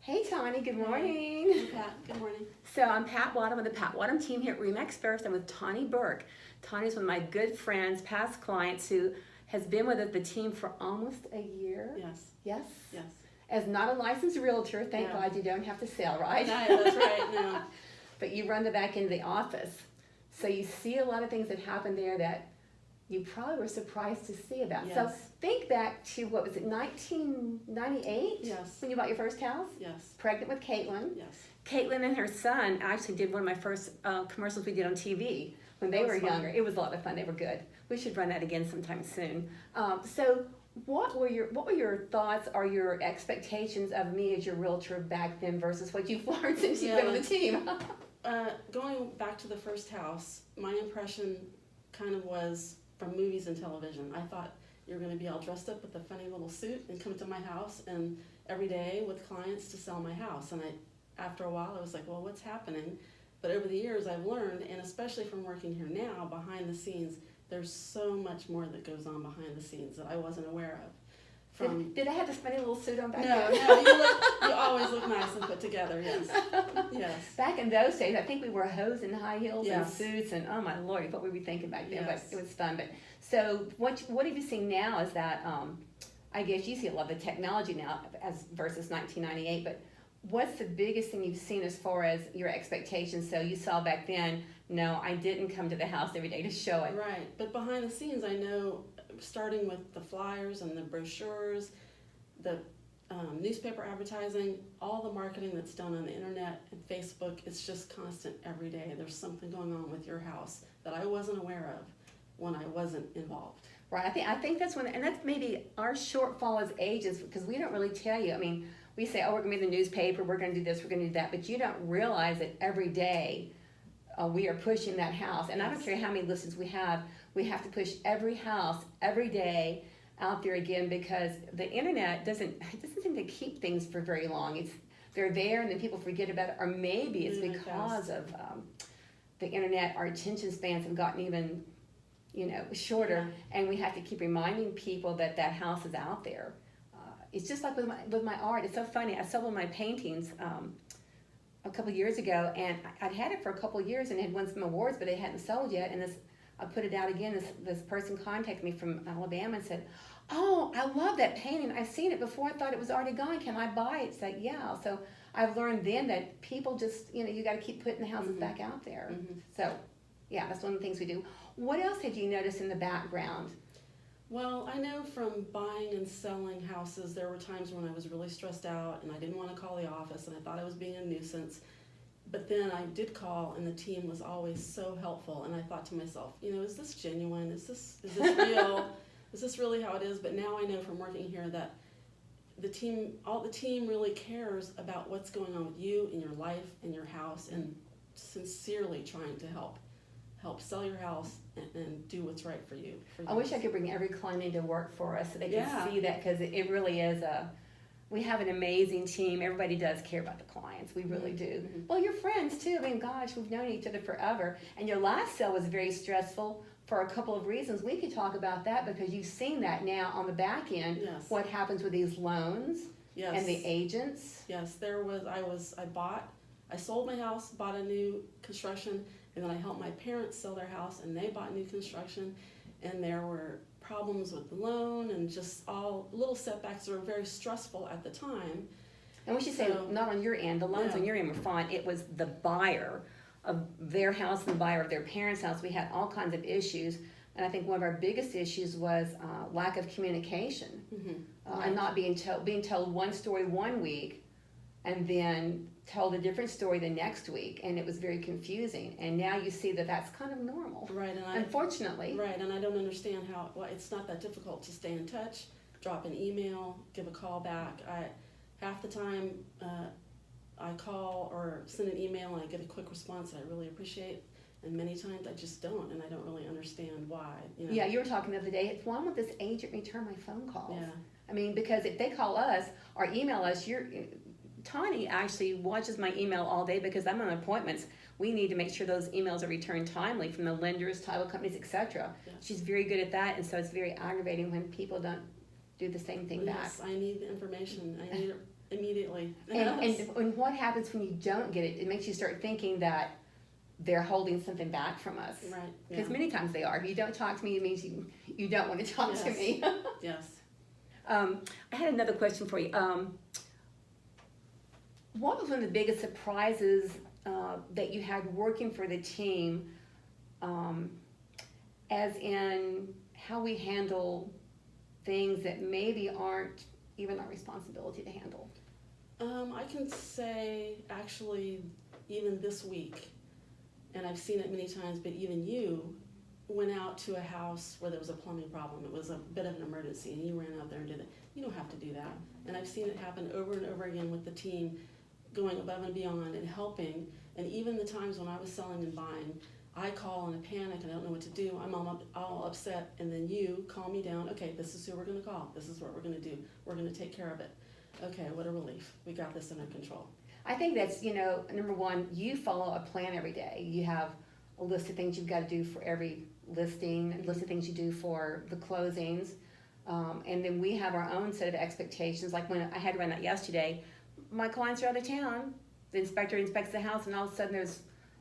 Hey Tani, good morning. Hey Pat, good morning. So I'm Pat Wattam with the Pat Wattam team here at Remax First. I'm with Tane Burke. Tani's one of my good friends, past clients, who has been with the team for almost a year. Yes. Yes? Yes. As not a licensed realtor, thank God you don't have to sell, right? No, that's right, no. But you run the back end of the office. So you see a lot of things that happen there that you probably were surprised to see about. Yes. So think back to, what was it, 1998? Yes. When you bought your first house? Yes. Pregnant with Caitlin. Yes. Caitlin and her son actually did one of my first commercials we did on TV when they were younger. It was a lot of fun. They were good. We should run that again sometime soon. So what were your thoughts or your expectations of me as your realtor back then versus what you've learned since you've been on the team? Going back to the first house, my impression kind of was from movies and television. I thought you were going to be all dressed up with a funny little suit and come to my house and every day with clients to sell my house. And after a while, I was like, well, what's happening? But over the years, I've learned, and especially from working here now, behind the scenes, there's so much more that goes on behind the scenes that I wasn't aware of. Did I have this funny little suit on back then? then? No, you always look nice and put together, yes. Yes. Back in those days, I think we wore hose and high heels and Yes. suits, and oh my Lord, what were we thinking back then? Yes. But it was fun. But so what have you seen now is that, I guess you see a lot of the technology now as versus 1998, but what's the biggest thing you've seen as far as your expectations? So you saw back then, no, I didn't come to the house every day to show it. Right, but behind the scenes, I know, starting with the flyers and the brochures, the newspaper advertising, all the marketing that's done on the internet and Facebook, it's just constant every day. There's something going on with your house that I wasn't aware of when I wasn't involved. Right, I think that's one, and that's maybe our shortfall as agents, because we don't really tell you. I mean, we say, oh, we're going to be in the newspaper, we're going to do this, we're going to do that, but you don't realize that every day we are pushing that house. And I don't care how many listings we have to push every house every day out there again, because the internet doesn't seem to keep things for very long. They're there and then people forget about it, or maybe it's because of the internet, our attention spans have gotten even shorter, and we have to keep reminding people that house is out there. It's just like with my art. It's so funny. I sold one of my paintings a couple of years ago, and I'd had it for a couple of years and had won some awards, but they hadn't sold yet. And I put it out again. This person contacted me from Alabama and said, "Oh, I love that painting. I've seen it before. I thought it was already gone. Can I buy it?" It's like, yeah. So I've learned then that people just, you got to keep putting the houses back out there. Mm-hmm. So, yeah, that's one of the things we do. What else have you noticed in the background? Well, I know from buying and selling houses, there were times when I was really stressed out and I didn't want to call the office and I thought I was being a nuisance. But then I did call and the team was always so helpful, and I thought to myself, is this genuine? Is this real? Is this really how it is? But now I know from working here that the team really cares about what's going on with you in your life and your house, and sincerely trying to help sell your house and do what's right for you. I wish I could bring every client into work for us so they can see that, because it really is we have an amazing team. Everybody does care about the clients. We really do. Mm-hmm. Well, you're friends too. I mean, gosh, we've known each other forever. And your last sale was very stressful for a couple of reasons. We could talk about that because you've seen that now on the back end. Yes. What happens with these loans and the agents. Yes, I sold my house, bought a new construction, and then I helped my parents sell their house, and they bought new construction, and there were problems with the loan and just all little setbacks that were very stressful at the time. And we should say, not on your end, the loans on your end were fine. It was the buyer of their house and the buyer of their parents' house. We had all kinds of issues, and I think one of our biggest issues was lack of communication, and not being told one story one week and then told a different story the next week, and it was very confusing. And now you see that that's kind of normal, right? And unfortunately, right. And I don't understand how. Well, it's not that difficult to stay in touch, drop an email, give a call back. Half the time I call or send an email and I get a quick response that I really appreciate, and many times I just don't, and I don't really understand why. Yeah, you were talking the other day. Why won't this agent return my phone calls? Yeah. I mean, because if they call us or email us, Tani actually watches my email all day because I'm on appointments. We need to make sure those emails are returned timely from the lenders, title companies, etc. Yes. She's very good at that, and so it's very aggravating when people don't do the same thing back. Yes, I need the information. I need it immediately. exactly. And what happens when you don't get it? It makes you start thinking that they're holding something back from us. Right. Because Yeah. many times they are. If you don't talk to me, it means you don't want to talk to Yes. me. Yes. I had another question for you. What was one of the biggest surprises that you had working for the team, as in how we handle things that maybe aren't even our responsibility to handle? I can say actually even this week, and I've seen it many times, but even you went out to a house where there was a plumbing problem. It was a bit of an emergency, and you ran out there and did it. You don't have to do that. And I've seen it happen over and over again with the team, going above and beyond and helping. And even the times when I was selling and buying, I call in a panic and I don't know what to do. I'm all upset, and then you calm me down. Okay, this is who we're going to call. This is what we're going to do. We're going to take care of it. Okay, what a relief. We got this under control. I think that's, number one, you follow a plan every day. You have a list of things you've got to do for every listing, a list of things you do for the closings. And then we have our own set of expectations. Like when I had to run that yesterday, my clients are out of town. The inspector inspects the house, and all of a sudden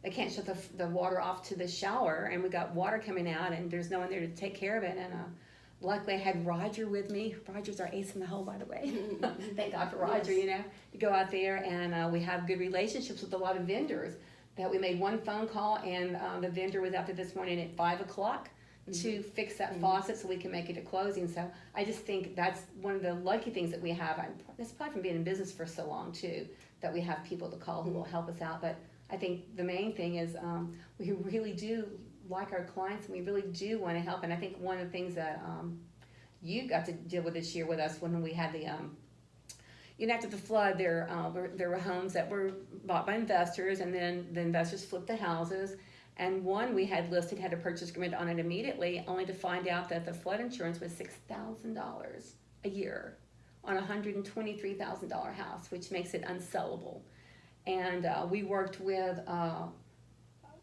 they can't shut the water off to the shower, and we got water coming out, and there's no one there to take care of it. And luckily I had Roger with me. Roger's our ace in the hole, by the way. Thank God for Roger, Yes. To go out there, and we have good relationships with a lot of vendors. That we made one phone call, and the vendor was out there this morning at 5 o'clock to fix that faucet so we can make it a closing. So I just think that's one of the lucky things that we have. That's probably from being in business for so long too, that we have people to call who will help us out. But I think the main thing is we really do like our clients, and we really do want to help. And I think one of the things that you got to deal with this year with us when we had the after the flood, there were homes that were bought by investors, and then the investors flipped the houses. And one we had listed had a purchase agreement on it immediately, only to find out that the flood insurance was $6,000 a year on a $123,000 house, which makes it unsellable. And we worked with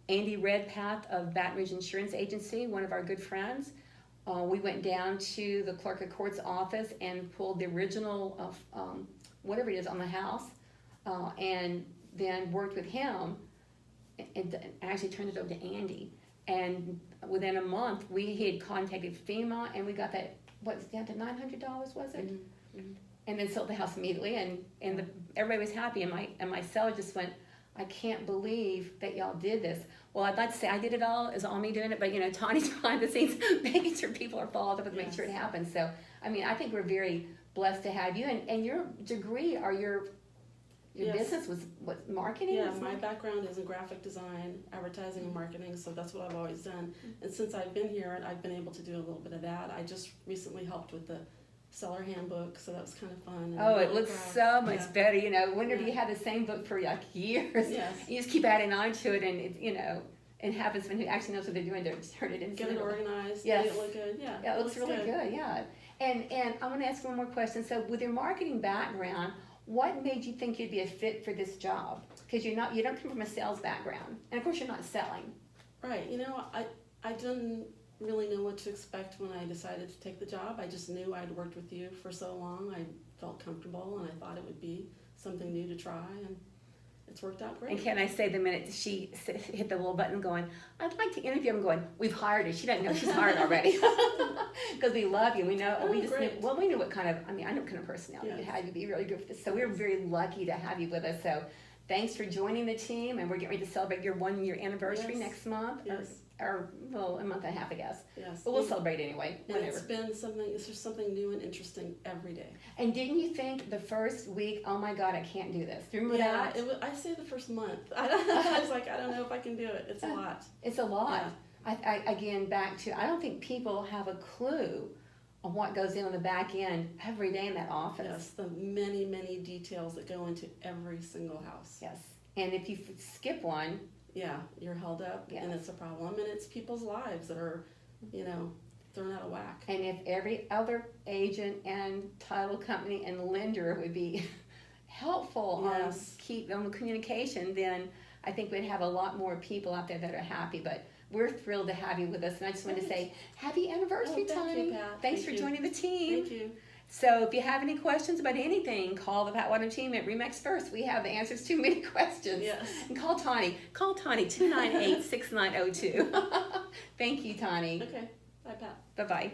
Andy Redpath of Baton Rouge Insurance Agency, one of our good friends. We went down to the clerk of court's office and pulled the original whatever it is on the house, and then worked with him and actually turned it over to Andy. And within a month, he had contacted FEMA, and we got that, down to $900, was it? Mm-hmm. And then sold the house immediately, and everybody was happy, and my seller just went, I can't believe that y'all did this. Well, I'd like to say I did it all, it was all me doing it, but Tawny's behind the scenes making sure people are followed up and make sure it happens. So, I think we're very blessed to have you, and your degree, or your business was what, marketing? Yeah, my background is in graphic design, advertising, and marketing, so that's what I've always done. And since I've been here, I've been able to do a little bit of that. I just recently helped with the seller handbook, so that was kind of fun. And Oh, it looks so much better. Whenever you have the same book for like years, you just keep adding on to it, and it happens when who actually knows what they're doing to turn it into. Get it organized, yes. make it look good. Yeah, it looks really good. Yeah. And I want to ask one more question. So, with your marketing background, what made you think you'd be a fit for this job? Because you don't come from a sales background, and of course you're not selling. Right. I didn't really know what to expect when I decided to take the job. I just knew I'd worked with you for so long. I felt comfortable, and I thought it would be something new to try, and it's worked out great. And can I say, the minute she hit the little button going, I'd like to interview, I'm going, we've hired her. She doesn't know she's hired already. Because we love you. We know, we just knew, we knew what kind of, I know what kind of personality you had. You'd be really good for this. So we're very lucky to have you with us. So thanks for joining the team, and we're getting ready to celebrate your 1-year anniversary next month. Yes. Or a month and a half, I guess. Yes. But we'll celebrate anyway, whenever. It's just something new and interesting every day. And didn't you think the first week, oh my God, I can't do this? Do you remember that? I say the first month. I was like, I don't know if I can do it. It's a lot. It's a lot. Yeah. Again, back to, I don't think people have a clue on what goes in on the back end every day in that office. Yes, the many, many details that go into every single house. Yes. And if you skip one, you're held up, and it's a problem, and it's people's lives that are, thrown out of whack. And if every other agent and title company and lender would be helpful on the communication, then I think we'd have a lot more people out there that are happy. But we're thrilled to have you with us, and I just want to say happy anniversary, Tane. Thank you, Pat. Thanks for joining the team. Thank you. So if you have any questions about anything, call the Pat Wattam team at Remax First. We have the answers to many questions. Yes. And call Tani. Call Tani 298-6902. Thank you, Tani. Okay. Bye, Pat. Bye-bye.